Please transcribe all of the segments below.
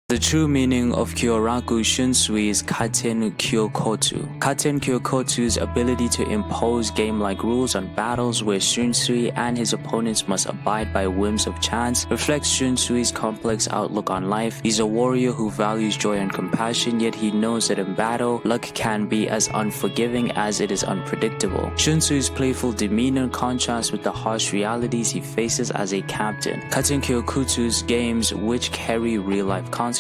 The true meaning of Kyoraku Shunsui is Katen Kyokotsu. Katen Kyokotsu's ability to impose game-like rules on battles where Shunsui and his opponents must abide by whims of chance reflects Shunsui's complex outlook on life. He's a warrior who values joy and compassion, yet he knows that in battle, luck can be as unforgiving as it is unpredictable. Shunsui's playful demeanor contrasts with the harsh realities he faces as a captain. Katen Kyokotsu's games, which carry real-life consequences,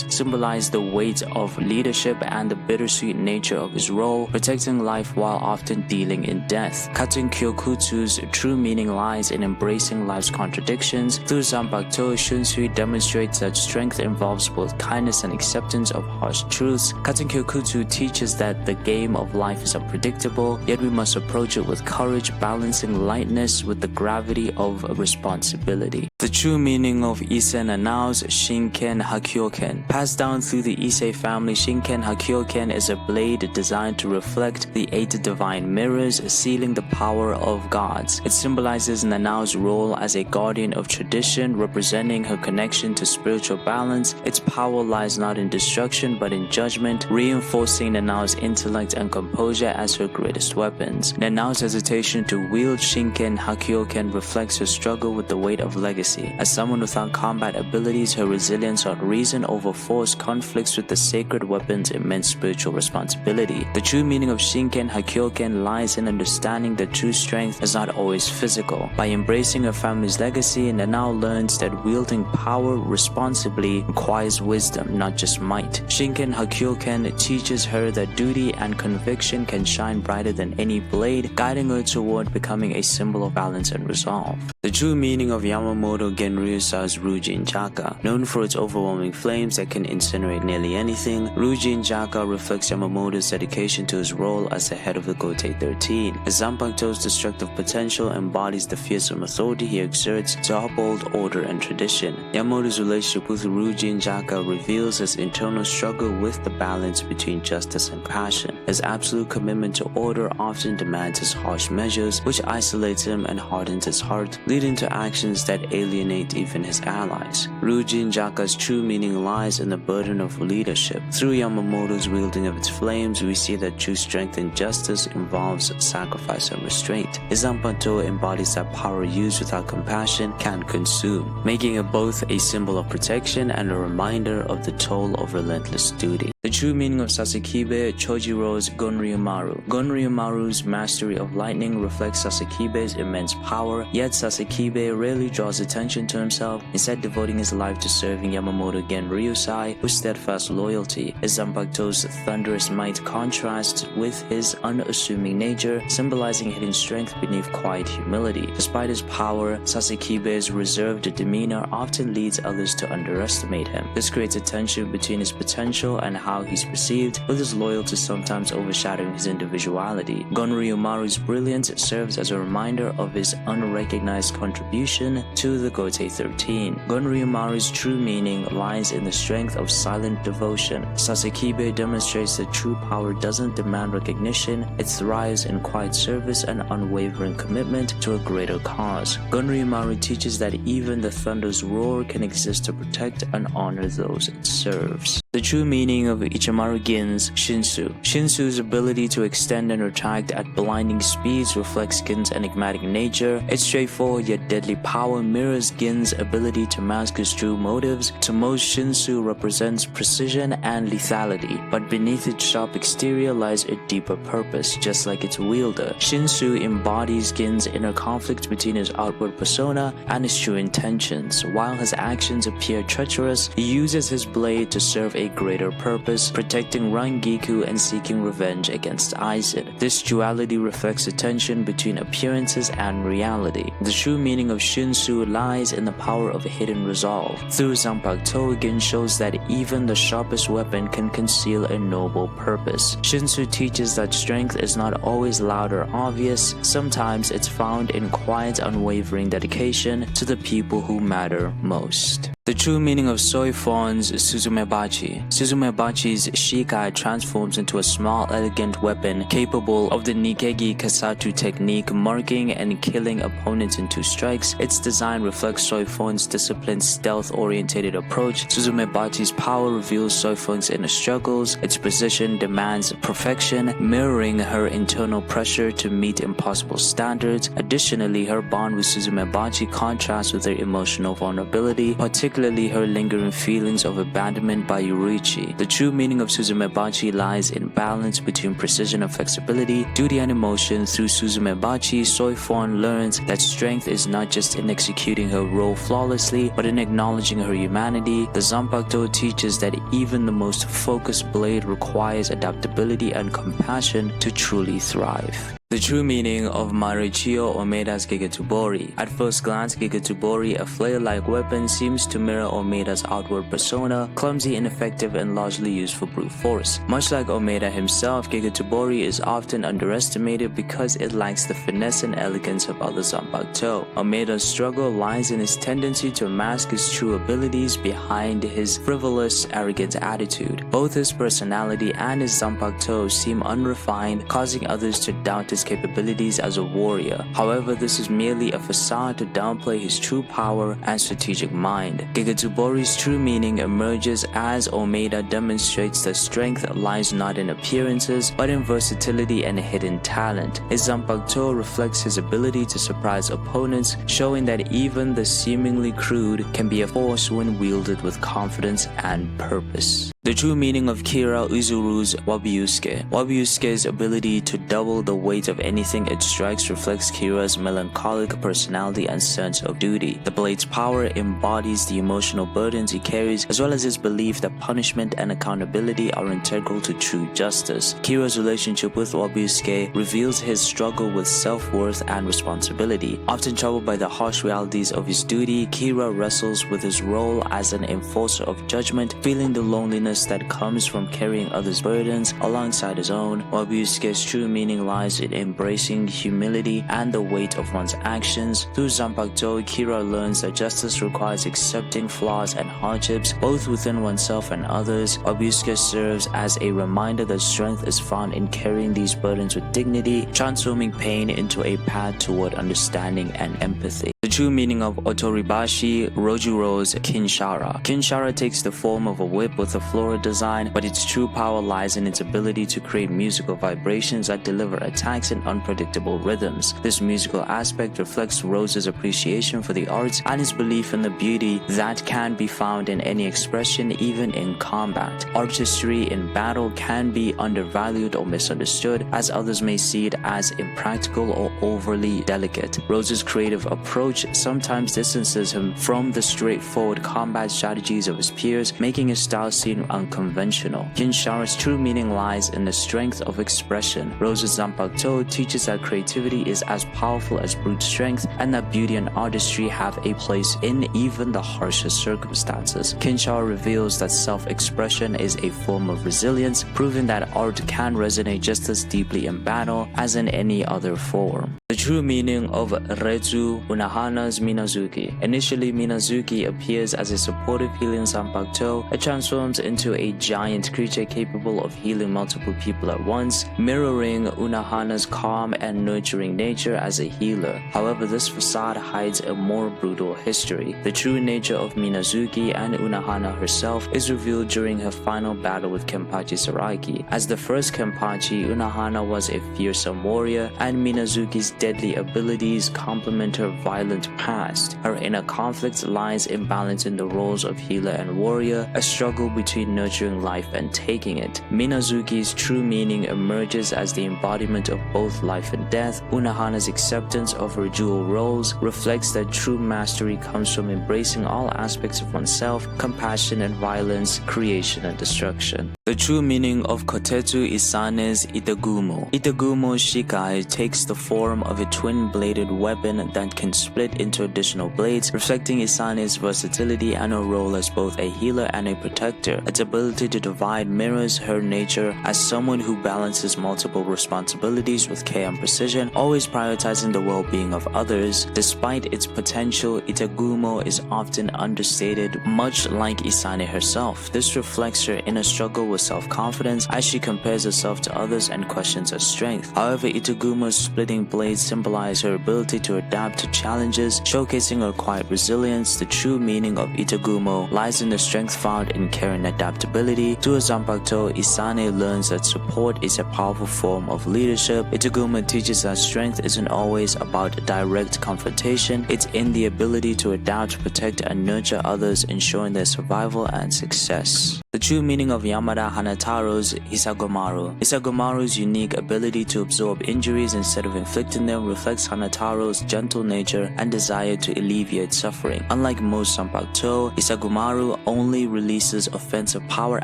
symbolize the weight of leadership and the bittersweet nature of his role, protecting life while often dealing in death. Katen Kyokotsu's true meaning lies in embracing life's contradictions. Through Zanpakuto, Shunsui demonstrates that strength involves both kindness and acceptance of harsh truths. Katen Kyokotsu teaches that the game of life is unpredictable, yet we must approach it with courage, balancing lightness with the gravity of responsibility. The true meaning of Ise Nanao's Shinken Hakkyoken. Passed down through the Ise family, Shinken Hakkyoken is a blade designed to reflect the 8 divine mirrors, sealing the power of gods. It symbolizes Nanao's role as a guardian of tradition, representing her connection to spiritual balance. Its power lies not in destruction but in judgment, reinforcing Nanao's intellect and composure as her greatest weapons. Nanao's hesitation to wield Shinken Hakkyoken reflects her struggle with the weight of legacy. As someone without combat abilities, her resilience on reason over force conflicts with the sacred weapon's immense spiritual responsibility. The true meaning of Shinken Hakkyoken lies in understanding that true strength is not always physical. By embracing her family's legacy, Nanao learns that wielding power responsibly requires wisdom, not just might. Shinken Hakkyoken teaches her that duty and conviction can shine brighter than any blade, guiding her toward becoming a symbol of balance and resolve. The true meaning of Yamamoto Genryusai's Ryujin Jakka. Known for its overwhelming flames that can incinerate nearly anything, Ryujin Jakka reflects Yamamoto's dedication to his role as the head of the Gotei 13. As Zanpakuto's destructive potential embodies the fearsome authority he exerts to uphold order and tradition. Yamamoto's relationship with Ryujin Jakka reveals his internal struggle with the balance between justice and passion. His absolute commitment to order often demands his harsh measures, which isolates him and hardens his heart, leading to actions that alienate even his allies. Ryujin Jakka's true meaning lies in the burden of leadership. Through Yamamoto's wielding of its flames, we see that true strength and justice involves sacrifice and restraint. His Zanpakuto embodies that power used without compassion can consume, making it both a symbol of protection and a reminder of the toll of relentless duty. The true meaning of Sasakibe, Chojiro's Gonryomaru. Gonryomaru's mastery of lightning reflects Sasakibe's immense power, yet Sasakibe rarely draws attention to himself, instead devoting his life to serving Yamamoto Genryusai with steadfast loyalty. His Zanpakuto's thunderous might contrasts with his unassuming nature, symbolizing hidden strength beneath quiet humility. Despite his power, Sasakibe's reserved demeanor often leads others to underestimate him. This creates a tension between his potential and how he's perceived, with his loyalty sometimes overshadowing his individuality. Gonryomaru's brilliance serves as a reminder of his unrecognized contribution to the Gotei 13. Gonryomaru's true meaning lies in the strength of silent devotion. Sasakibe demonstrates that true power doesn't demand recognition, it thrives in quiet service and unwavering commitment to a greater cause. Gonryomaru teaches that even the thunder's roar can exist to protect and honor those it serves. The true meaning of Ichimaru Gin's Shinso. Shinso's ability to extend and retract at blinding speeds reflects Gin's enigmatic nature. Its straightforward yet deadly power mirrors Gin's ability to mask his true motives. To most, Shinso represents precision and lethality, but beneath its sharp exterior lies a deeper purpose, just like its wielder. Shinso embodies Gin's inner conflict between his outward persona and his true intentions. While his actions appear treacherous, he uses his blade to serve a greater purpose, protecting Rangiku and seeking revenge against Isane. This duality reflects the tension between appearances and reality. The true meaning of Shinso lies in the power of hidden resolve. Through Zanpakuto, Gin shows that even the sharpest weapon can conceal a noble purpose. Shinso teaches that strength is not always loud or obvious. Sometimes it's found in quiet, unwavering dedication to the people who matter most. The true meaning of Soifon's Suzumebachi. Suzumebachi's shikai transforms into a small, elegant weapon capable of the Nikegi Kasatu technique, marking and killing opponents in 2 strikes. Its design reflects Soifon's disciplined, stealth-oriented approach. Suzumebachi's power reveals Soifon's inner struggles. Its precision demands perfection, mirroring her internal pressure to meet impossible standards. Additionally, her bond with Suzumebachi contrasts with her emotional vulnerability, particularly her lingering feelings of abandonment by Yurichi. The true meaning of Suzumebachi lies in balance between precision and flexibility, duty and emotion. Through Suzumebachi, Soifon learns that strength is not just in executing her role flawlessly, but in acknowledging her humanity. The Zanpakuto teaches that even the most focused blade requires adaptability and compassion to truly thrive. The true meaning of Maruchio Omaeda's Gegetsuburi. At first glance, Gegetsuburi, a flail-like weapon, seems to mirror Omaeda's outward persona, clumsy, ineffective, and largely used for brute force. Much like Omaeda himself, Gegetsuburi is often underestimated because it lacks the finesse and elegance of other Zanpakuto. Omaeda's struggle lies in his tendency to mask his true abilities behind his frivolous, arrogant attitude. Both his personality and his Zanpakuto seem unrefined, causing others to doubt his capabilities as a warrior. However, this is merely a facade to downplay his true power and strategic mind. Gegetsuburi's true meaning emerges as Omaeda demonstrates that strength lies not in appearances, but in versatility and hidden talent. His Zanpakuto reflects his ability to surprise opponents, showing that even the seemingly crude can be a force when wielded with confidence and purpose. The true meaning of Kira Uzuru's Wabisuke. Wabisuke's ability to double the weight of anything it strikes reflects Kira's melancholic personality and sense of duty. The blade's power embodies the emotional burdens he carries, as well as his belief that punishment and accountability are integral to true justice. Kira's relationship with Wabisuke reveals his struggle with self-worth and responsibility. Often troubled by the harsh realities of his duty, Kira wrestles with his role as an enforcer of judgment, feeling the loneliness that comes from carrying others' burdens alongside his own. Wabisuke's true meaning lies in embracing humility and the weight of one's actions. Through Zanpakuto, Kira learns that justice requires accepting flaws and hardships, both within oneself and others. Wabisuke serves as a reminder that strength is found in carrying these burdens with dignity, transforming pain into a path toward understanding and empathy. The true meaning of Otoribashi, Rojuro's Kinshara. Kinshara takes the form of a whip with a floral design, but its true power lies in its ability to create musical vibrations that deliver attacks in unpredictable rhythms. This musical aspect reflects Rose's appreciation for the arts and his belief in the beauty that can be found in any expression, even in combat. Artistry in battle can be undervalued or misunderstood, as others may see it as impractical or overly delicate. Rose's creative approach sometimes distances him from the straightforward combat strategies of his peers, making his style seem unconventional. Kinshara's true meaning lies in the strength of expression. Rose's Zanpakuto teaches that creativity is as powerful as brute strength, and that beauty and artistry have a place in even the harshest circumstances. Kinshara reveals that self-expression is a form of resilience, proving that art can resonate just as deeply in battle as in any other form. The true meaning of Retsu Unohana's Minazuki. Initially, Minazuki appears as a supportive healing Zanpakuto. It transforms into a giant creature capable of healing multiple people at once, mirroring Unohana's calm and nurturing nature as a healer. However, this facade hides a more brutal history. The true nature of Minazuki and Unohana herself is revealed during her final battle with Kenpachi Saraki. As the first Kenpachi, Unohana was a fearsome warrior, and Minazuki's deadly abilities complement her violent past. Her inner conflict lies in balancing the roles of healer and warrior, a struggle between nurturing life and taking it. Minazuki's true meaning emerges as the embodiment of both life and death. Unohana's acceptance of her dual roles reflects that true mastery comes from embracing all aspects of oneself: compassion and violence, creation and destruction. The true meaning of Kotetsu Isane's Itegumo. Itegumo's shikai takes the form of of a twin-bladed weapon that can split into additional blades, reflecting Isane's versatility and her role as both a healer and a protector. Its ability to divide mirrors her nature as someone who balances multiple responsibilities with care and precision, always prioritizing the well-being of others. Despite its potential, Itegumo is often understated, much like Isane herself. This reflects her inner struggle with self-confidence as she compares herself to others and questions her strength. However, Itegumo's splitting blades symbolize her ability to adapt to challenges, showcasing her quiet resilience. The true meaning of Itegumo lies in the strength found in care and adaptability. Through Zanpakuto, Isane learns that support is a powerful form of leadership. Itegumo teaches that strength isn't always about direct confrontation. It's in the ability to adapt, protect, and nurture others, ensuring their survival and success. The true meaning of Yamada Hanataro's Hisagomaru. Hisagomaru's unique ability to absorb injuries instead of inflicting them reflects Hanataro's gentle nature and desire to alleviate suffering. Unlike most Zanpakuto, Hisagomaru only releases offensive power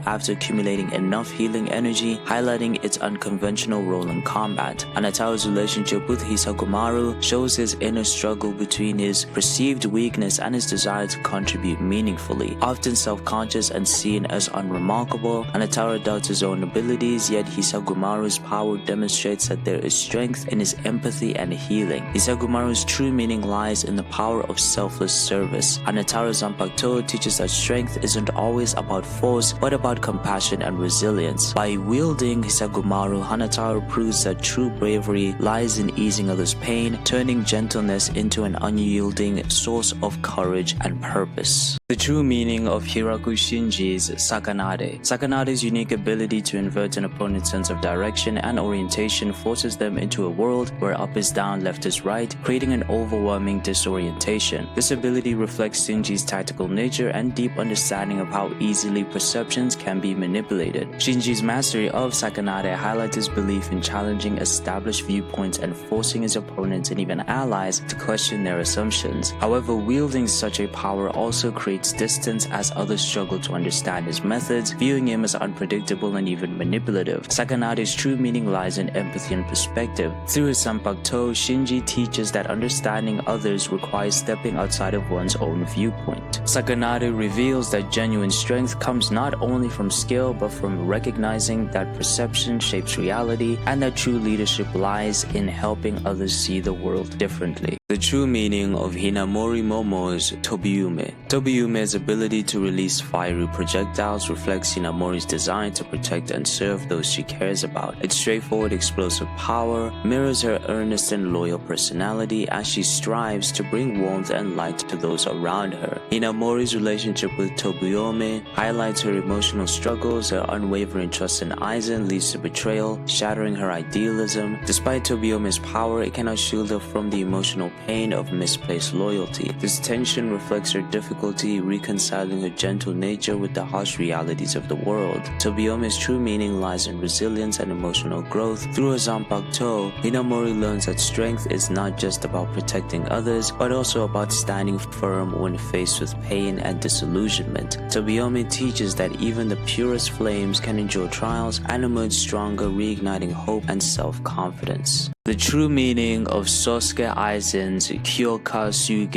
after accumulating enough healing energy, highlighting its unconventional role in combat. Hanataro's relationship with Hisagomaru shows his inner struggle between his perceived weakness and his desire to contribute meaningfully. Often self-conscious and seen as unremarkable, Hanataro doubts his own abilities, yet Hisagomaru's power demonstrates that there is strength in his empathy and healing. Hisagomaru's true meaning lies in the power of selfless service. Hanataro Zanpakuto teaches that strength isn't always about force, but about compassion and resilience. By wielding Hisagomaru, Hanataro proves that true bravery lies in easing others' pain, turning gentleness into an unyielding source of courage and purpose. The true meaning of Hiraku Shinji's Sakanade. Sakanade's unique ability to invert an opponent's sense of direction and orientation forces them into a world where up is down, left is right, creating an overwhelming disorientation. This ability reflects Shinji's tactical nature and deep understanding of how easily perceptions can be manipulated. Shinji's mastery of Sakanade highlights his belief in challenging established viewpoints and forcing his opponents and even allies to question their assumptions. However, wielding such a power also creates distance as others struggle to understand his methods, viewing him as unpredictable and even manipulative. Sakanade's true meaning lies in empathy and perspective. Through his Zanpakuto, Shinji teaches that understanding others requires stepping outside of one's own viewpoint. Sakanade reveals that genuine strength comes not only from skill but from recognizing that perception shapes reality and that true leadership lies in helping others see the world differently. The true meaning of Hinamori Momo's Tobiyume. Tobiyume's ability to release fiery projectiles reflects Hinamori's desire to protect and serve those she cares about. Its straightforward explosive power mirrors her earnest and loyal personality as she strives to bring warmth and light to those around her. Hinamori's relationship with Tobiyume highlights her emotional struggles. Her unwavering trust in Aizen leads to betrayal, shattering her idealism. Despite Tobiyume's power, it cannot shield her from the emotional pain of misplaced loyalty. This tension reflects her difficulty reconciling her gentle nature with the harsh realities of the world. Tobiyume's true meaning lies in resilience and emotional growth. Through her Zanpakuto, Hinamori learns that strength is not just about protecting others, but also about standing firm when faced with pain and disillusionment. Tobiyume teaches that even the purest flames can endure trials and emerge stronger, reigniting hope and self-confidence. The true meaning of Sosuke Aizen's Kyokotsu.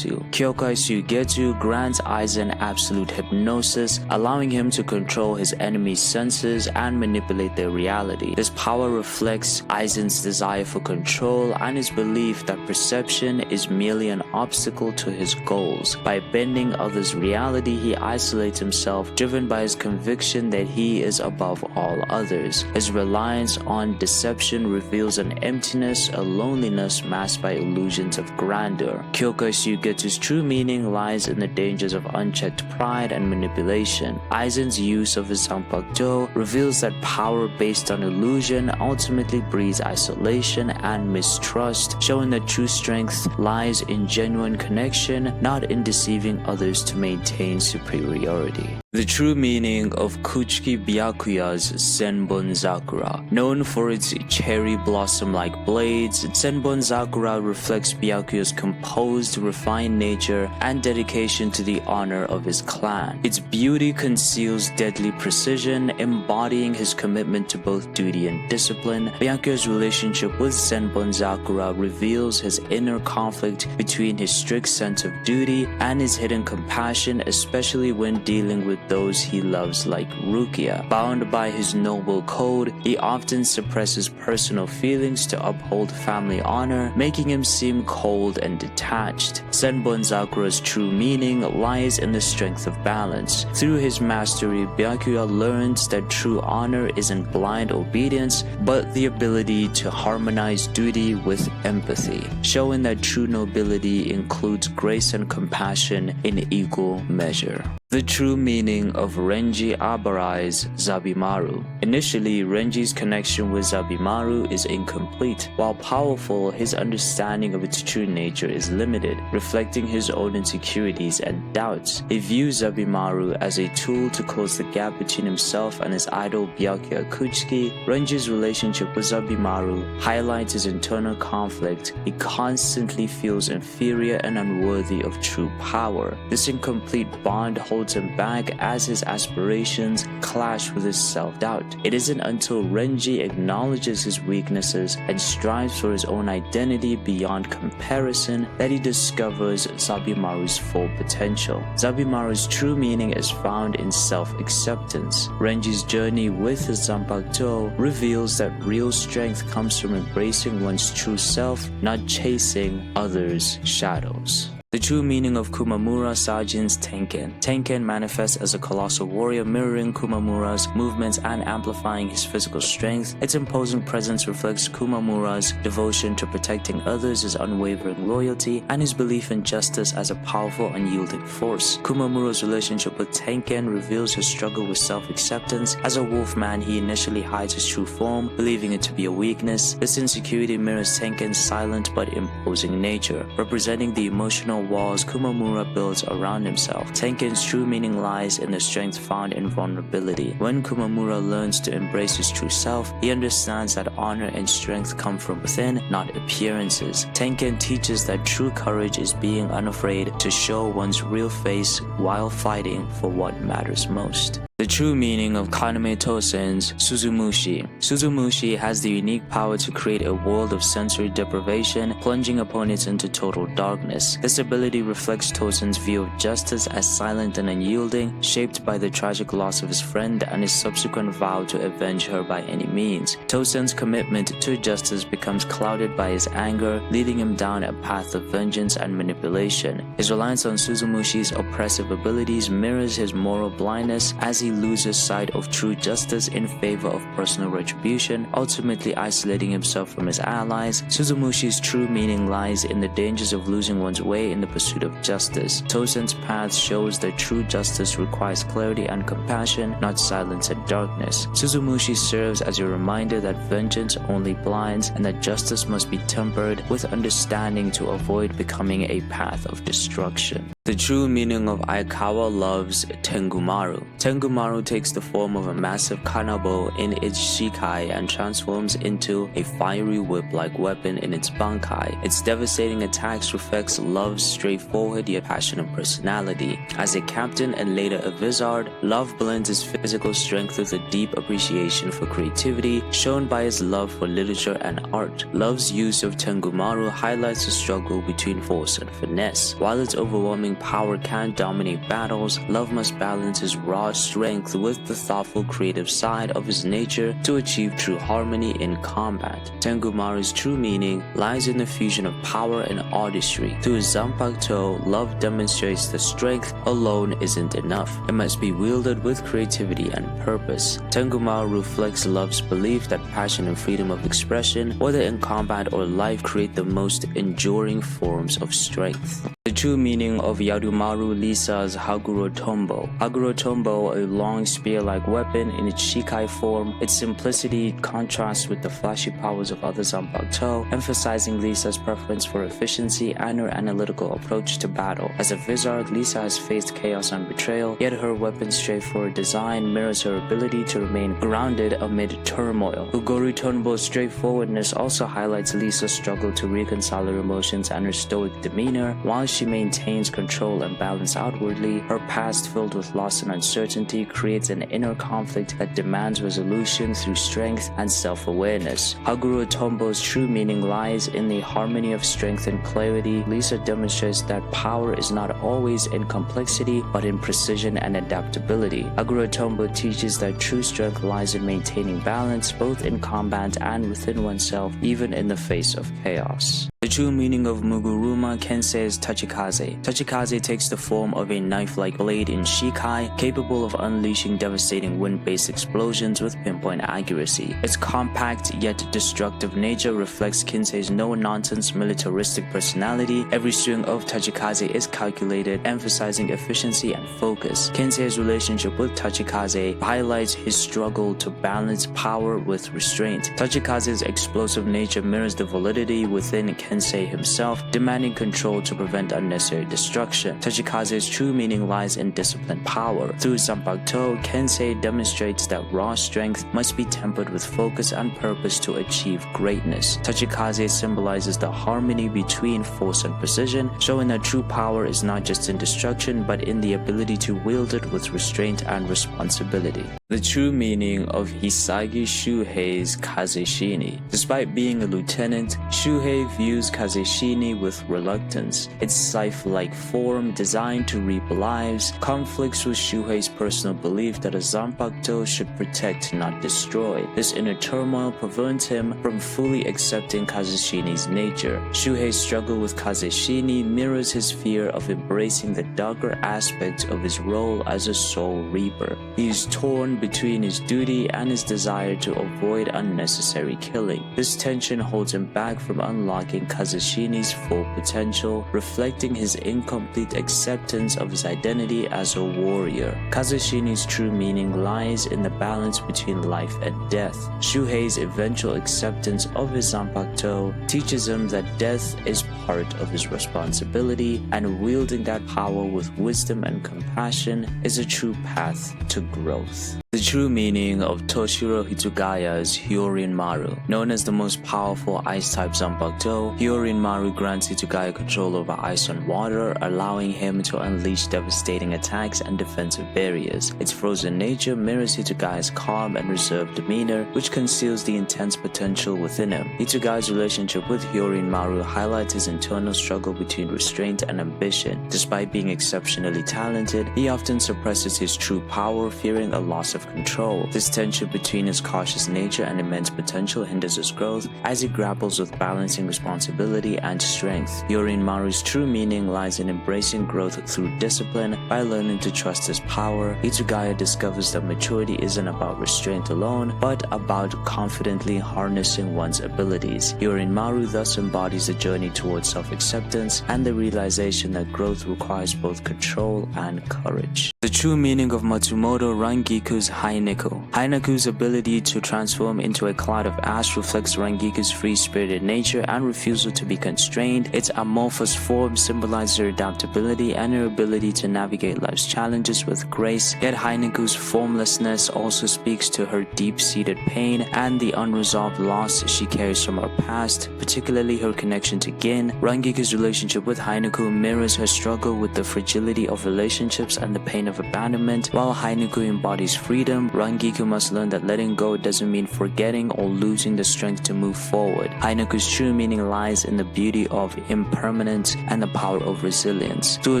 Kyokotsu grants Aizen absolute hypnosis, allowing him to control his enemy's senses and manipulate their reality. This power reflects Aizen's desire for control and his belief that perception is merely an obstacle to his goals. By bending others' reality, he isolates himself, driven by his conviction that he is above all others. His reliance on deception reveals an emptiness, a loneliness masked by illusions of grandeur. Kyokotsu's true meaning lies in the dangers of unchecked pride and manipulation. Aizen's use of his Zanpakuto reveals that power based on illusion ultimately breeds isolation and mistrust, showing that true strength lies in genuine connection, not in deceiving others to maintain superiority. The true meaning of Kuchiki Byakuya's Senbon Zakura. Known for its cherry blossom-like blades, Senbon Sakura reflects Byakuya's composed, refined nature and dedication to the honor of his clan. Its beauty conceals deadly precision, embodying his commitment to both duty and discipline. Byakuya's relationship with Senbon Sakura reveals his inner conflict between his strict sense of duty and his hidden compassion, especially when dealing with those he loves like Rukia. Bound by his noble code, he often suppresses personal feelings to uphold family honor, making him seem cold and detached. Senbon Sakura's true meaning lies in the strength of balance. Through his mastery, Byakuya learns that true honor isn't blind obedience, but the ability to harmonize duty with empathy, showing that true nobility includes grace and compassion in equal measure. The true meaning of Renji Abarai's Zabimaru. Initially, Renji's connection with Zabimaru is incomplete. While powerful, his understanding of its true nature is limited, reflecting his own insecurities and doubts. He views Zabimaru as a tool to close the gap between himself and his idol Byakuya Kuchiki. Renji's relationship with Zabimaru highlights his internal conflict. He constantly feels inferior and unworthy of true power. This incomplete bond holds him back as his aspirations clash with his self-doubt. It isn't until Renji acknowledges his weaknesses and strives for his own identity beyond comparison that he discovers Zabimaru's full potential. Zabimaru's true meaning is found in self-acceptance. Renji's journey with Zanpakuto reveals that real strength comes from embracing one's true self, not chasing others' shadows. The true meaning of Kumamura Sajin's Tenken. Tenken manifests as a colossal warrior mirroring Kumamura's movements and amplifying his physical strength. Its imposing presence reflects Kumamura's devotion to protecting others, his unwavering loyalty, and his belief in justice as a powerful, unyielding force. Kumamura's relationship with Tenken reveals his struggle with self-acceptance. As a wolfman, he initially hides his true form, believing it to be a weakness. This insecurity mirrors Tenken's silent but imposing nature, representing the emotional walls Kumamura builds around himself. Tenken's true meaning lies in the strength found in vulnerability. When Kumamura learns to embrace his true self, he understands that honor and strength come from within, not appearances. Tenken teaches that true courage is being unafraid to show one's real face while fighting for what matters most. The true meaning of Kaname Tosen's Suzumushi. Suzumushi has the unique power to create a world of sensory deprivation, plunging opponents into total darkness. This ability reflects Tosen's view of justice as silent and unyielding, shaped by the tragic loss of his friend and his subsequent vow to avenge her by any means. Tosen's commitment to justice becomes clouded by his anger, leading him down a path of vengeance and manipulation. His reliance on Suzumushi's oppressive abilities mirrors his moral blindness as he loses sight of true justice in favor of personal retribution, ultimately isolating himself from his allies. Suzumushi's true meaning lies in the dangers of losing one's way in the pursuit of justice. Tosen's path shows that true justice requires clarity and compassion, not silence and darkness. Suzumushi serves as a reminder that vengeance only blinds and that justice must be tempered with understanding to avoid becoming a path of destruction. The true meaning of Aikawa loves Tengumaru. Tengumaru takes the form of a massive kanabo in its shikai and transforms into a fiery whip-like weapon in its bankai. Its devastating attacks reflects Love's straightforward yet passionate personality. As a captain and later a wizard, Love blends his physical strength with a deep appreciation for creativity, shown by his love for literature and art. Love's use of Tengumaru highlights the struggle between force and finesse. While its overwhelming power can dominate battles, Love must balance his raw strength with the thoughtful creative side of his nature to achieve true harmony in combat. Tengumaru's true meaning lies in the fusion of power and artistry. Through Zanpakuto, Love demonstrates that strength alone isn't enough. It must be wielded with creativity and purpose. Tengumaru reflects Love's belief that passion and freedom of expression, whether in combat or life, create the most enduring forms of strength. The The true meaning of Yarumaru Lisa's Haguro Tombo. Haguro Tombo, a long spear-like weapon in its Shikai form, its simplicity contrasts with the flashy powers of other Zanpakuto, emphasizing Lisa's preference for efficiency and her analytical approach to battle. As a Vizard, Lisa has faced chaos and betrayal, yet her weapon's straightforward design mirrors her ability to remain grounded amid turmoil. Haguro Tombo's straightforwardness also highlights Lisa's struggle to reconcile her emotions and her stoic demeanor. While she maintains control and balance outwardly, her past filled with loss and uncertainty creates an inner conflict that demands resolution through strength and self-awareness. Haguro Tombo's true meaning lies in the harmony of strength and clarity. Lisa demonstrates that power is not always in complexity, but in precision and adaptability. Haguro Tombo teaches that true strength lies in maintaining balance, both in combat and within oneself, even in the face of chaos. The true meaning of Muguruma Kensei's Tachikaze. Tachikaze takes the form of a knife-like blade in Shikai, capable of unleashing devastating wind-based explosions with pinpoint accuracy. Its compact yet destructive nature reflects Kensei's no-nonsense militaristic personality. Every string of Tachikaze is calculated, emphasizing efficiency and focus. Kensei's relationship with Tachikaze highlights his struggle to balance power with restraint. Tachikaze's explosive nature mirrors the validity within Kensei himself, demanding control to prevent unnecessary destruction. Tachikaze's true meaning lies in disciplined power. Through Zanpakuto, Kensei demonstrates that raw strength must be tempered with focus and purpose to achieve greatness. Tachikaze symbolizes the harmony between force and precision, showing that true power is not just in destruction, but in the ability to wield it with restraint and responsibility. The true meaning of Hisagi Shuhei's Kazeshini. Despite being a lieutenant, Shuhei views Kazeshini with reluctance. Its scythe-like form, designed to reap lives, conflicts with Shuhei's personal belief that a Zanpakuto should protect, not destroy. This inner turmoil prevents him from fully accepting Kazeshini's nature. Shuhei's struggle with Kazeshini mirrors his fear of embracing the darker aspects of his role as a soul reaper. He is torn between his duty and his desire to avoid unnecessary killing. This tension holds him back from unlocking Kazeshini's full potential, reflecting his incomplete acceptance of his identity as a warrior. Kazeshini's true meaning lies in the balance between life and death. Shuhei's eventual acceptance of his Zanpakuto teaches him that death is part of his responsibility, and wielding that power with wisdom and compassion is a true path to growth. The true meaning of Toshiro Hitsugaya's Hyorinmaru. Known as the most powerful ice-type Zanpakuto, Hyorinmaru grants Hitsugaya control over ice and water, allowing him to unleash devastating attacks and defensive barriers. Its frozen nature mirrors Hitsugaya's calm and reserved demeanor, which conceals the intense potential within him. Hitsugaya's relationship with Hyorinmaru highlights his internal struggle between restraint and ambition. Despite being exceptionally talented, he often suppresses his true power, fearing a loss of control. This tension between his cautious nature and immense potential hinders his growth as he grapples with balancing responsibility and strength. Hyorinmaru's true meaning lies in embracing growth through discipline. By learning to trust his power, Hitsugaya discovers that maturity isn't about restraint alone, but about confidently harnessing one's abilities. Hyorinmaru thus embodies the journey towards self-acceptance and the realization that growth requires both control and courage. The true meaning of Matsumoto Rangiku's Hainiku. Hainiku's ability to transform into a cloud of ash reflects Rangiku's free-spirited nature and refusal to be constrained. Its amorphous form symbolizes her adaptability and her ability to navigate life's challenges with grace. Yet Hainiku's formlessness also speaks to her deep-seated pain and the unresolved loss she carries from her past, particularly her connection to Gin. Rangiku's relationship with Hainiku mirrors her struggle with the fragility of relationships and the pain of abandonment. While Hainiku embodies freedom, Rangiku must learn that letting go doesn't mean forgetting or losing the strength to move forward. Hainiku's true meaning lies in the beauty of impermanence and the power of resilience. Through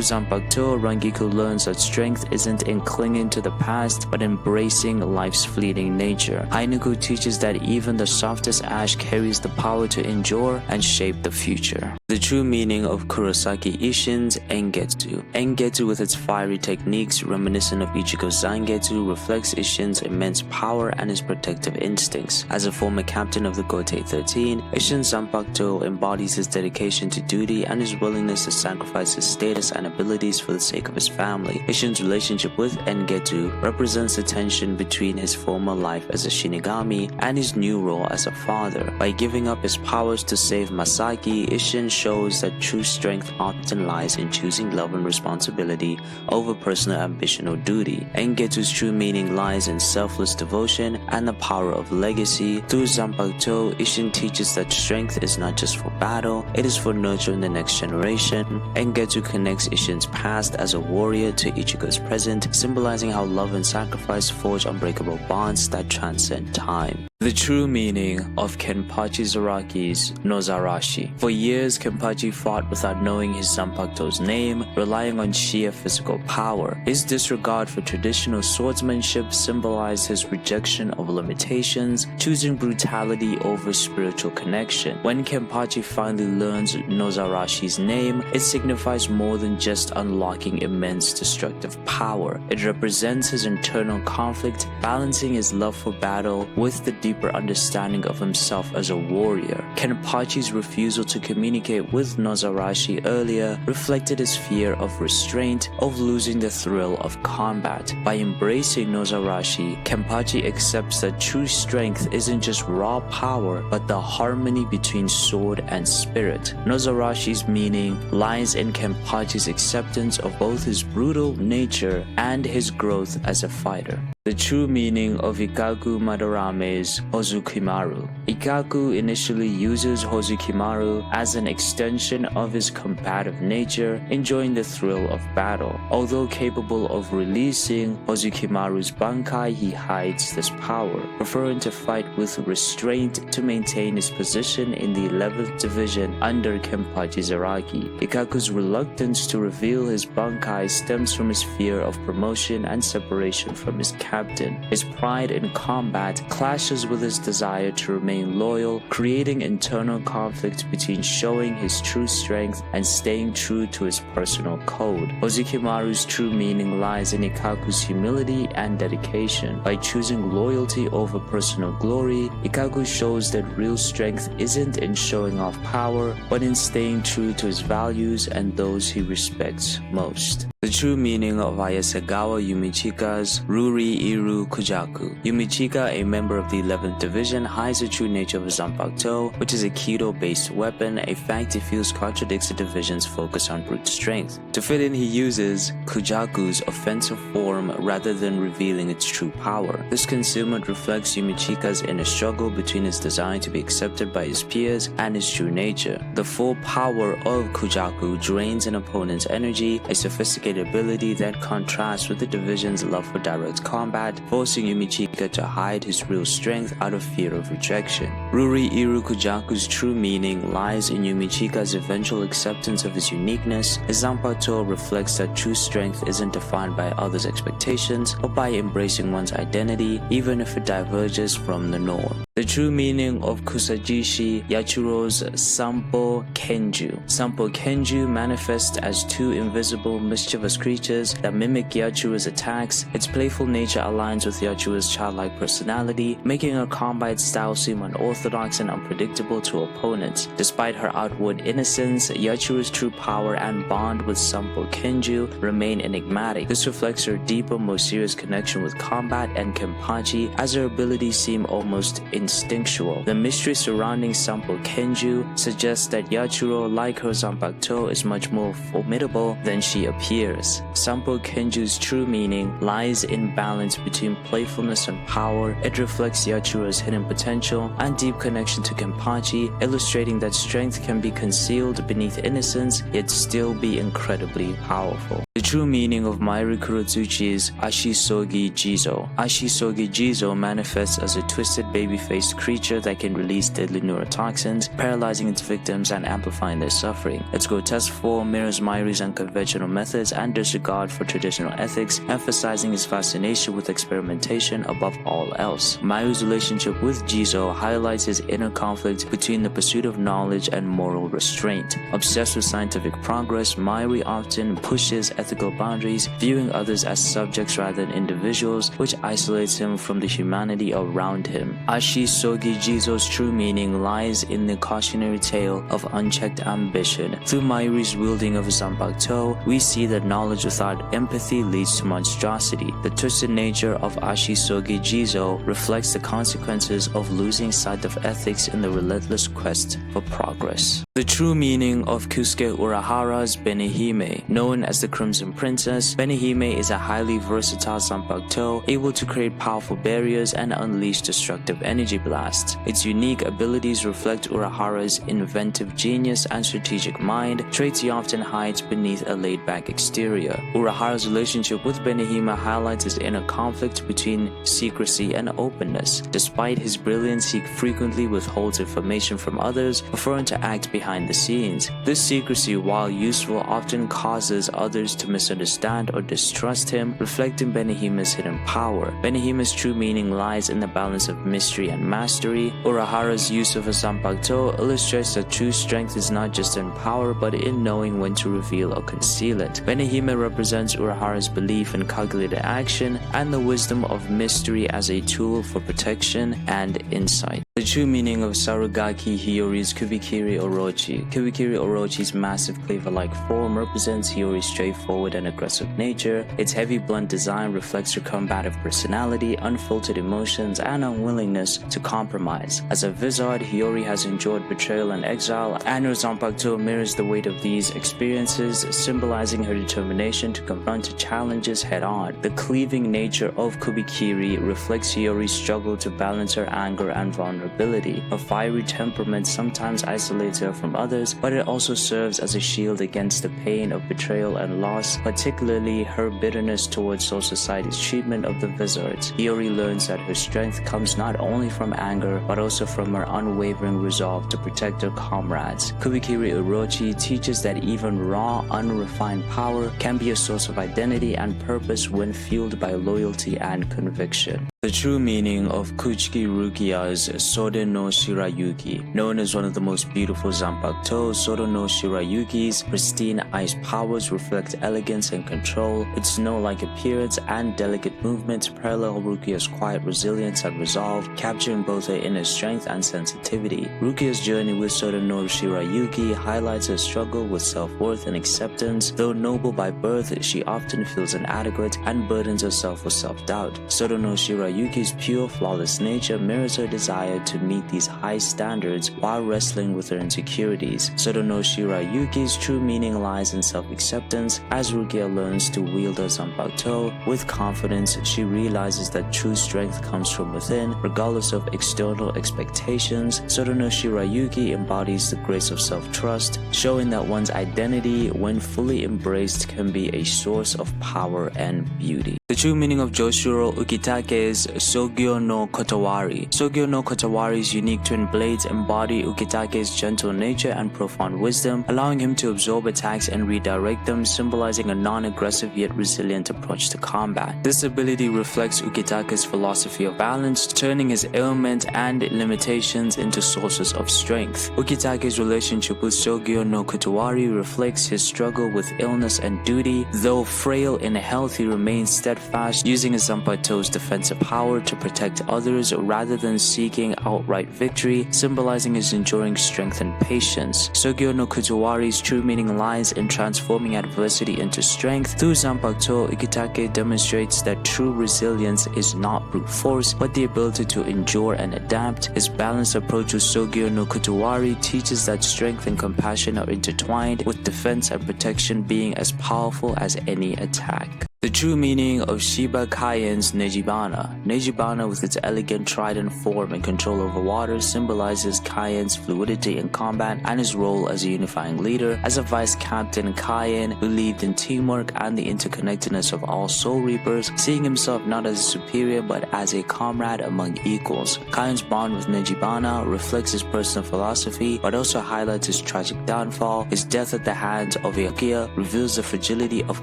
Zanpakuto, Rangiku learns that strength isn't in clinging to the past, but embracing life's fleeting nature. Hainiku teaches that even the softest ash carries the power to endure and shape the future. The true meaning of Kurosaki Isshin's Engetsu. Engetsu, with its fiery techniques reminiscent of Ichigo's Zangetsu, reflects reflects Isshin's immense power and his protective instincts. As a former captain of the Gotei 13, Isshin Zanpakuto embodies his dedication to duty and his willingness to sacrifice his status and abilities for the sake of his family. Isshin's relationship with Engetu represents the tension between his former life as a Shinigami and his new role as a father. By giving up his powers to save Masaki, Isshin shows that true strength often lies in choosing love and responsibility over personal ambition or duty. Engetu's true meaning lies in selfless devotion and the power of legacy. Through Zanpakuto, Isshin teaches that strength is not just for battle, it is for nurturing the next generation. Engetu connects Isshin's past as a warrior to Ichigo's present, symbolizing how love and sacrifice forge unbreakable bonds that transcend time. The true meaning of Kenpachi Zaraki's Nozarashi. For years, Kenpachi fought without knowing his Zanpakuto's name, relying on sheer physical power. His disregard for traditional swordsmanship symbolized his rejection of limitations, choosing brutality over spiritual connection. When Kenpachi finally learns Nozarashi's name, it signifies more than just unlocking immense destructive power. It represents his internal conflict, balancing his love for battle with the deeper understanding of himself as a warrior. Kenpachi's refusal to communicate with Nozarashi earlier reflected his fear of restraint, of losing the thrill of combat. By embracing Nozarashi, Kenpachi accepts that true strength isn't just raw power, but the harmony between sword and spirit. Nozarashi's meaning lies in Kenpachi's acceptance of both his brutal nature and his growth as a fighter. The true meaning of Ikaku Madarame's Hozukimaru. Ikaku initially uses Hozukimaru as an extension of his combative nature, enjoying the thrill of battle. Although capable of releasing Hozukimaru's Bankai, he hides this power, preferring to fight with restraint to maintain his position in the 11th Division under Kenpachi Zaraki. Ikaku's reluctance to reveal his Bankai stems from his fear of promotion and separation from his captain. His pride in combat clashes with his desire to remain loyal, creating internal conflict between showing his true strength and staying true to his personal code. Hozukimaru's true meaning lies in Ikaku's humility and dedication. By choosing loyalty over personal glory, Ikaku shows that real strength isn't in showing off power, but in staying true to his values and those he respects most. The true meaning of Ayasagawa Yumichika's Ruri'iro Kujaku. Yumichika, a member of the 11th Division, hides the true nature of Zanpakuto, which is a Kido-based weapon, a fact he feels contradicts the division's focus on brute strength. To fit in, he uses Kujaku's offensive form rather than revealing its true power. This concealment reflects Yumichika's inner struggle between his desire to be accepted by his peers and his true nature. The full power of Kujaku drains an opponent's energy, a sophisticated ability that contrasts with the division's love for direct combat, forcing Yumichika to hide his real strength out of fear of rejection. Ruri'iro Kujaku's true meaning lies in Yumichika's eventual acceptance of his uniqueness. His Zanpakuto reflects that true strength isn't defined by others' expectations, but by embracing one's identity, even if it diverges from the norm. The true meaning of Kusajishi Yachiro's Sampo Kenju. Sampo Kenju manifests as two invisible, mischievous creatures that mimic Yachiro's attacks. Its playful nature aligns with Yachiro's childlike personality, making her combat style seem unorthodox and unpredictable to opponents. Despite her outward innocence, Yachiro's true power and bond with Sampo Kenju remain enigmatic. This reflects her deeper, more serious connection with combat and Kenpachi, as her abilities seem almost instinctual. The mystery surrounding Sampo Kenju suggests that Yachiro, like her Zanpakuto, is much more formidable than she appears. Sampo Kenju's true meaning lies in balance between playfulness and power. It reflects Yachiro's hidden potential and deep connection to Kenpachi, illustrating that strength can be concealed beneath innocence, yet still be incredibly powerful. The true meaning of Mairi Kurotsuchi's Ashisogi Jizo. Ashisogi Jizo manifests as a twisted baby-faced creature that can release deadly neurotoxins, paralyzing its victims and amplifying their suffering. Its grotesque form mirrors Mairi's unconventional methods and disregard for traditional ethics, emphasizing his fascination with experimentation above all else. Mairi's relationship with Jizo highlights his inner conflict between the pursuit of knowledge and moral restraint. Obsessed with scientific progress, Mairi often pushes ethical boundaries, viewing others as subjects rather than individuals, which isolates him from the humanity around him. Ashisogi Jizo's true meaning lies in the cautionary tale of unchecked ambition. Through Mayuri's wielding of Zanpakuto, we see that knowledge without empathy leads to monstrosity. The twisted nature of Ashisogi Jizo reflects the consequences of losing sight of ethics in the relentless quest for progress. The true meaning of Kusuke Urahara's Benihime. Known as the Crimson Princess, Benihime is a highly versatile Zanpakuto, able to create powerful barriers and unleash destructive energy blasts. Its unique abilities reflect Urahara's inventive genius and strategic mind, traits he often hides beneath a laid-back exterior. Urahara's relationship with Benihime highlights his inner conflict between secrecy and openness. Despite his brilliance, he frequently withholds information from others, preferring to act behind the scenes. This secrecy, while useful, often causes others to misunderstand or distrust him, reflecting Benihime's hidden power. Benihime's true meaning lies in the balance of mystery and mastery. Urahara's use of a Zanpakuto illustrates that true strength is not just in power, but in knowing when to reveal or conceal it. Benihime represents Urahara's belief in calculated action and the wisdom of mystery as a tool for protection and insight. The true meaning of Sarugaki Hiyori's Kubikiri Orochi. Kubikiri Orochi's massive cleaver-like form represents Hiyori's straightforward and aggressive nature. Its heavy, blunt design reflects her combative personality, unfiltered emotions, and unwillingness to compromise. As a wizard, Hiyori has endured betrayal and exile, and her Zanpakuto mirrors the weight of these experiences, symbolizing her determination to confront challenges head-on. The cleaving nature of Kubikiri reflects Hiyori's struggle to balance her anger and vulnerability. A fiery temperament sometimes isolates her from others, but it also serves as a shield against the pain of betrayal and loss, particularly her bitterness towards Soul Society's treatment of the wizards. Hiyori learns that her strength comes not only from anger, but also from her unwavering resolve to protect her comrades. Kubikiri Orochi teaches that even raw, unrefined power can be a source of identity and purpose when fueled by loyalty and conviction. The true meaning of Kuchiki Rukia's Sode no Shirayuki. Known as one of the most beautiful Zanpakuto, Sode no Shirayuki's pristine ice powers reflect elegance and control. Its snow-like appearance and delicate movements parallel Rukia's quiet resilience and resolve, capturing both her inner strength and sensitivity. Rukia's journey with Sode no Shirayuki highlights her struggle with self-worth and acceptance. Though noble by birth, she often feels inadequate and burdens herself with self-doubt. Sode no Shirayuki's pure, flawless nature mirrors her desire to meet these high standards while wrestling with her insecurities. Sode no Shirayuki's true meaning lies in self-acceptance. As Rukia learns to wield her Zanpakuto with confidence, she realizes that true strength comes from within, regardless of external expectations. Sode no Shirayuki embodies the grace of self-trust, showing that one's identity, when fully embraced, can be a source of power and beauty. The true meaning of Joshuro Ukitake's Sogyo no Kotowari. Sogyo no Kotowari's unique twin blades embody Ukitake's gentle nature and profound wisdom, allowing him to absorb attacks and redirect them, symbolizing a non-aggressive yet resilient approach to combat. This ability reflects Ukitake's philosophy of balance, turning his ailment and limitations into sources of strength. Ukitake's relationship with Sogyo no Kotowari reflects his struggle with illness and duty. Though frail in health, he remains steadfast, using his Zanpakuto's defensive power to protect others rather than seeking outright victory, symbolizing his enduring strength and patience. Sogyo no Kotowari's true meaning lies in transforming adversity into strength. Through Zanpakuto, Ukitake demonstrates that true resilience is not brute force, but the ability to endure and adapt. His balanced approach with Sogyo no Kotowari teaches that strength and compassion are intertwined, with defense and protection being as powerful as any attack. The true meaning of Shiba Kayen's Nejibana. Nejibana, with its elegant trident form and control over water, symbolizes Kayen's fluidity in combat and his role as a unifying leader. As a vice captain, Kayen believed in teamwork and the interconnectedness of all soul reapers, seeing himself not as a superior but as a comrade among equals. Kayen's bond with Nejibana reflects his personal philosophy but also highlights his tragic downfall. His death at the hands of Yakuya reveals the fragility of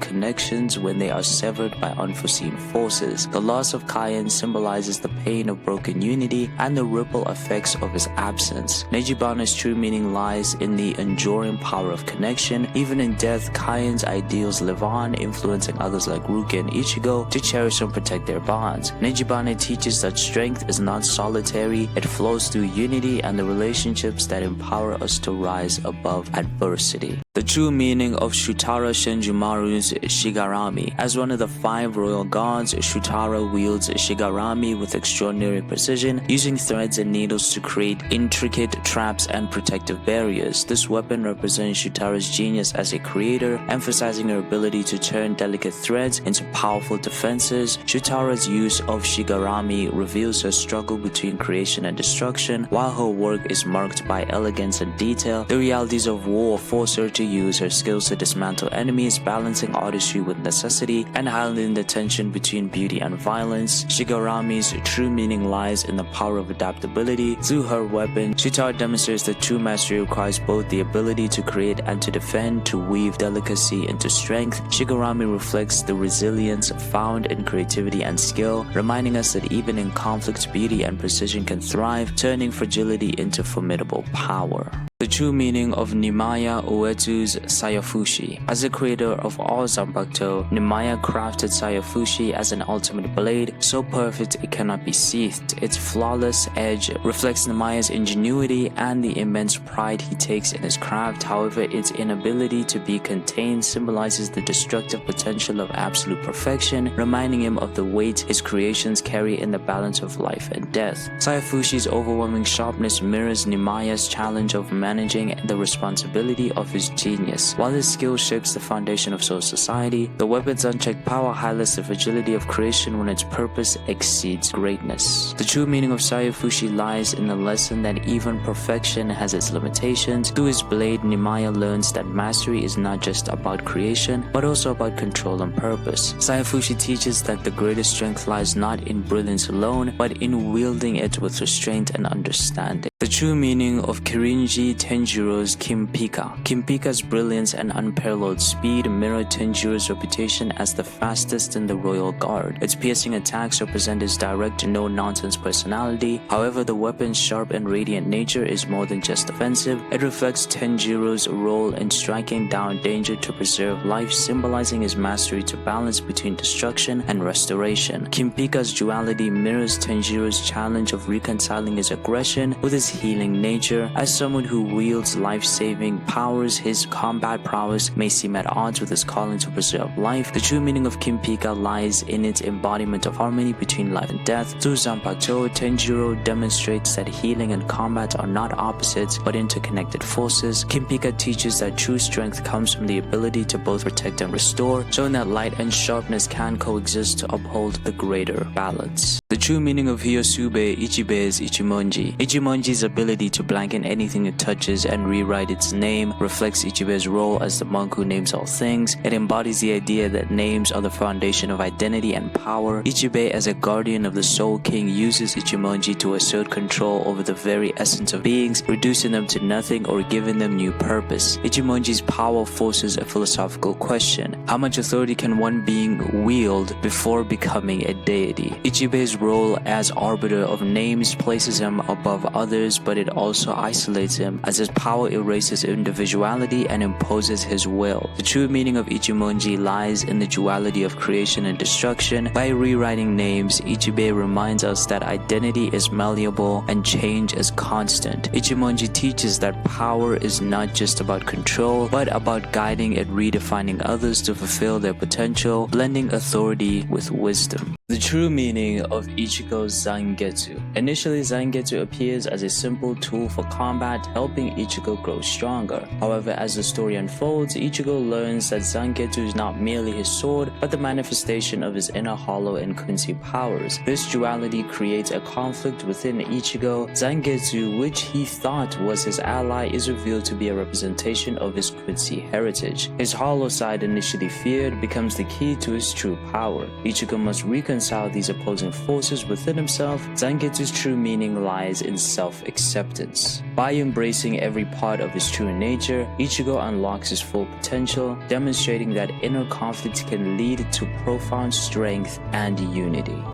connections when they are severed by unforeseen forces. The loss of Katen symbolizes the pain of broken unity and the ripple effects of his absence. Nejibana's true meaning lies in the enduring power of connection. Even in death, Katen's ideals live on, influencing others like Ruki and Ichigo to cherish and protect their bonds. Nejibana teaches that strength is not solitary, it flows through unity and the relationships that empower us to rise above adversity. The true meaning of Shutara Shinjumaru's Shigarami. As one of the 5 royal gods, Shutara wields Shigarami with extraordinary precision, using threads and needles to create intricate traps and protective barriers. This weapon represents Shutara's genius as a creator, emphasizing her ability to turn delicate threads into powerful defenses. Shutara's use of Shigarami reveals her struggle between creation and destruction. While her work is marked by elegance and detail, the realities of war force her to use her skills to dismantle enemies, balancing artistry with necessity and handling the tension between beauty and violence. Shigarami's true meaning lies in the power of adaptability. Through her weapon, Shutara demonstrates that true mastery requires both the ability to create and to defend, to weave delicacy into strength. Shigarami reflects the resilience found in creativity and skill, reminding us that even in conflict, beauty and precision can thrive, turning fragility into formidable power. The true meaning of Nimaya Uetsu's Sayafushi. As the creator of all Zanpakuto, Nimaya crafted Sayafushi as an ultimate blade, so perfect it cannot be seethed. Its flawless edge reflects Nimaya's ingenuity and the immense pride he takes in his craft. However, its inability to be contained symbolizes the destructive potential of absolute perfection, reminding him of the weight his creations carry in the balance of life and death. Sayafushi's overwhelming sharpness mirrors Nimaya's challenge of managing the responsibility of his genius. While his skill shapes the foundation of soul society, the weapon's unchecked power highlights the fragility of creation when its purpose exceeds greatness. The true meaning of Sayafushi lies in the lesson that even perfection has its limitations. Through his blade, Nimaya learns that mastery is not just about creation, but also about control and purpose. Sayafushi teaches that the greatest strength lies not in brilliance alone, but in wielding it with restraint and understanding. The true meaning of Kirinji Tenjiro's Kimpika. Kimpika's brilliance and unparalleled speed mirror Tenjiro's reputation as the fastest in the royal guard. Its piercing attacks represent his direct, no-nonsense personality. However, the weapon's sharp and radiant nature is more than just offensive. It reflects Tenjiro's role in striking down danger to preserve life, symbolizing his mastery to balance between destruction and restoration. Kimpika's duality mirrors Tenjiro's challenge of reconciling his aggression with his healing nature. As someone who wields life-saving powers, his combat prowess may seem at odds with his calling to preserve life. The true meaning of Kimpika lies in its embodiment of harmony between life and death. Through Zanpakuto, Tenjiro demonstrates that healing and combat are not opposites but interconnected forces. Kimpika teaches that true strength comes from the ability to both protect and restore, showing that light and sharpness can coexist to uphold the greater balance. The true meaning of Hyosube Ichibe's Ichimonji. Ichimonji's ability to blanket anything it touches and rewrite its name reflects Ichibe's role as the monk who names all things. It embodies the idea that names are the foundation of identity and power. Ichibe, as a guardian of the Soul King, uses Ichimonji to assert control over the very essence of beings, reducing them to nothing or giving them new purpose. Ichimonji's power forces a philosophical question: how much authority can one being wield before becoming a deity? Ichibe's role as arbiter of names places him above others, but it also isolates him, as his power erases individuality and imposes his will. The true meaning of Ichimonji lies in the duality of creation and destruction. By rewriting names, Ichibe reminds us that identity is malleable and change is constant. Ichimonji teaches that power is not just about control, but about guiding and redefining others to fulfill their potential, blending authority with wisdom. The true meaning of Ichigo's Zangetsu. Initially, Zangetsu appears as a simple tool for combat, helping Ichigo grow stronger. However, as the story unfolds, Ichigo learns that Zangetsu is not merely his sword, but the manifestation of his inner hollow and Quincy powers. This duality creates a conflict within Ichigo. Zangetsu, which he thought was his ally, is revealed to be a representation of his Quincy heritage. His hollow side, initially feared, becomes the key to his true power. Ichigo must reconcile these opposing forces within himself. Zangetsu Kyokotsu's true meaning lies in self-acceptance. By embracing every part of his true nature, Ichigo unlocks his full potential, demonstrating that inner conflict can lead to profound strength and unity.